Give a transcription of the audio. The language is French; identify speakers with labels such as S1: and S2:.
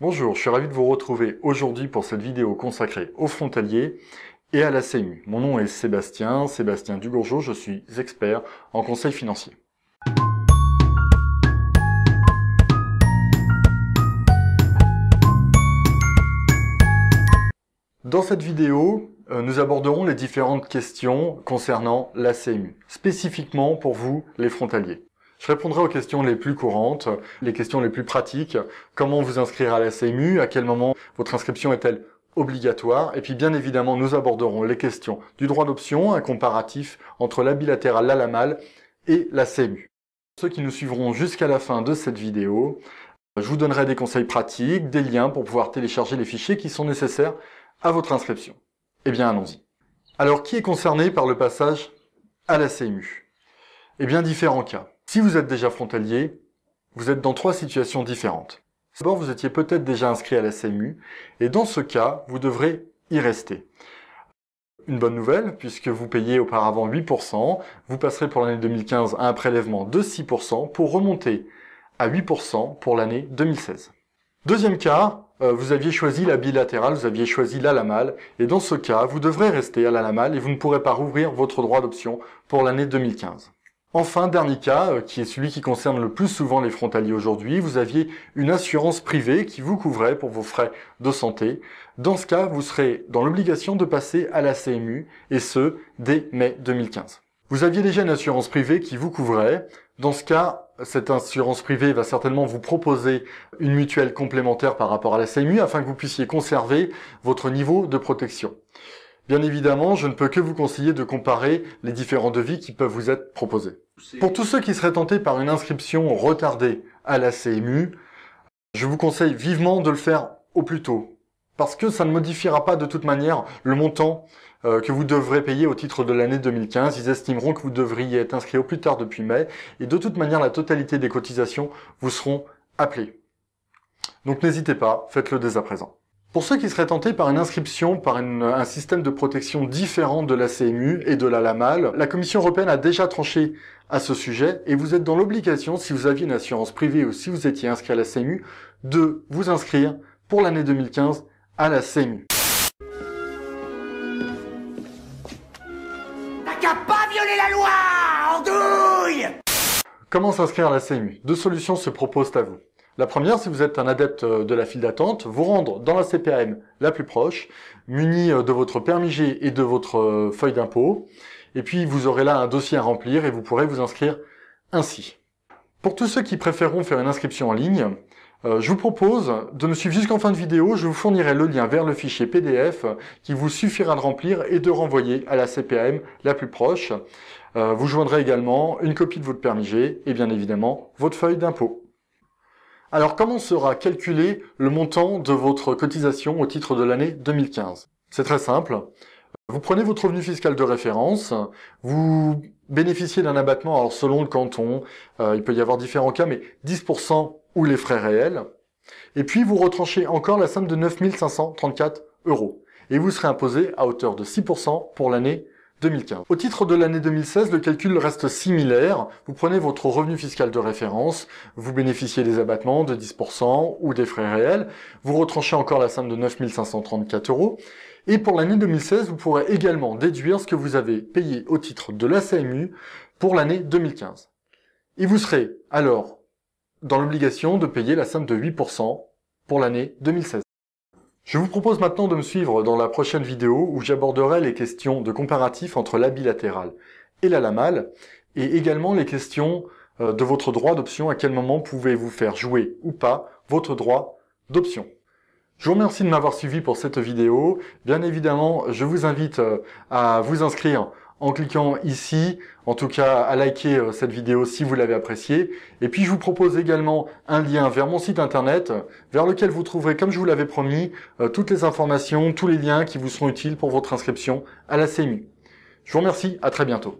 S1: Bonjour, je suis ravi de vous retrouver aujourd'hui pour cette vidéo consacrée aux frontaliers et à la CMU. Mon nom est Sébastien Dugourgeot, je suis expert en conseil financier. Dans cette vidéo, nous aborderons les différentes questions concernant la CMU, spécifiquement pour vous, les frontaliers. Je répondrai aux questions les plus courantes, les questions les plus pratiques, comment vous inscrire à la CMU, à quel moment votre inscription est-elle obligatoire, et puis bien évidemment nous aborderons les questions du droit d'option, un comparatif entre la bilatérale, la LAMAL et la CMU. Ceux qui nous suivront jusqu'à la fin de cette vidéo, je vous donnerai des conseils pratiques, des liens pour pouvoir télécharger les fichiers qui sont nécessaires à votre inscription. Eh bien, allons-y. Alors, qui est concerné par le passage à la CMU? Eh bien, différents cas. Si vous êtes déjà frontalier, vous êtes dans 3 situations différentes. D'abord, vous étiez peut-être déjà inscrit à la CMU, et dans ce cas, vous devrez y rester. Une bonne nouvelle, puisque vous payez auparavant 8%, vous passerez pour l'année 2015 à un prélèvement de 6% pour remonter à 8% pour l'année 2016. Deuxième cas, vous aviez choisi la bilatérale, vous aviez choisi la LAMAL, et dans ce cas, vous devrez rester à la LAMAL et vous ne pourrez pas rouvrir votre droit d'option pour l'année 2015. Enfin, dernier cas, qui est celui qui concerne le plus souvent les frontaliers aujourd'hui, vous aviez une assurance privée qui vous couvrait pour vos frais de santé. Dans ce cas, vous serez dans l'obligation de passer à la CMU, et ce, dès mai 2015. Vous aviez déjà une assurance privée qui vous couvrait. Dans ce cas, cette assurance privée va certainement vous proposer une mutuelle complémentaire par rapport à la CMU afin que vous puissiez conserver votre niveau de protection. Bien évidemment, je ne peux que vous conseiller de comparer les différents devis qui peuvent vous être proposés. Pour tous ceux qui seraient tentés par une inscription retardée à la CMU, je vous conseille vivement de le faire au plus tôt, parce que ça ne modifiera pas de toute manière le montant que vous devrez payer au titre de l'année 2015. Ils estimeront que vous devriez être inscrit au plus tard depuis mai, et de toute manière, la totalité des cotisations vous seront appelées. Donc n'hésitez pas, faites-le dès à présent. Pour ceux qui seraient tentés par une inscription par un système de protection différent de la CMU et de la LAMAL, la Commission européenne a déjà tranché à ce sujet et vous êtes dans l'obligation, si vous aviez une assurance privée ou si vous étiez inscrit à la CMU, de vous inscrire pour l'année 2015 à la CMU.
S2: T'as qu'à pas violer la loi, andouille!
S1: Comment s'inscrire à la CMU? 2 solutions se proposent à vous. La première, si vous êtes un adepte de la file d'attente, vous rendre dans la CPAM la plus proche, muni de votre permis G et de votre feuille d'impôt, et puis vous aurez là un dossier à remplir et vous pourrez vous inscrire ainsi. Pour tous ceux qui préféreront faire une inscription en ligne, je vous propose de me suivre jusqu'en fin de vidéo, je vous fournirai le lien vers le fichier PDF qui vous suffira de remplir et de renvoyer à la CPAM la plus proche. Vous joindrez également une copie de votre permis G et bien évidemment votre feuille d'impôt. Alors, comment sera calculé le montant de votre cotisation au titre de l'année 2015? C'est très simple. Vous prenez votre revenu fiscal de référence, vous bénéficiez d'un abattement, alors selon le canton, il peut y avoir différents cas, mais 10% ou les frais réels, et puis vous retranchez encore la somme de 9 534 €, et vous serez imposé à hauteur de 6% pour l'année 2015. Au titre de l'année 2016, le calcul reste similaire. Vous prenez votre revenu fiscal de référence, vous bénéficiez des abattements de 10% ou des frais réels, vous retranchez encore la somme de 9 534 €, et pour l'année 2016, vous pourrez également déduire ce que vous avez payé au titre de la CMU pour l'année 2015. Et vous serez alors dans l'obligation de payer la somme de 8% pour l'année 2016. Je vous propose maintenant de me suivre dans la prochaine vidéo où j'aborderai les questions de comparatif entre la bilatérale et la LAMAL et également les questions de votre droit d'option, à quel moment pouvez-vous faire jouer ou pas votre droit d'option. Je vous remercie de m'avoir suivi pour cette vidéo. Bien évidemment, je vous invite à vous inscrire en cliquant ici, en tout cas à liker cette vidéo si vous l'avez appréciée. Et puis je vous propose également un lien vers mon site internet, vers lequel vous trouverez, comme je vous l'avais promis, toutes les informations, tous les liens qui vous seront utiles pour votre inscription à la CMU. Je vous remercie, à très bientôt.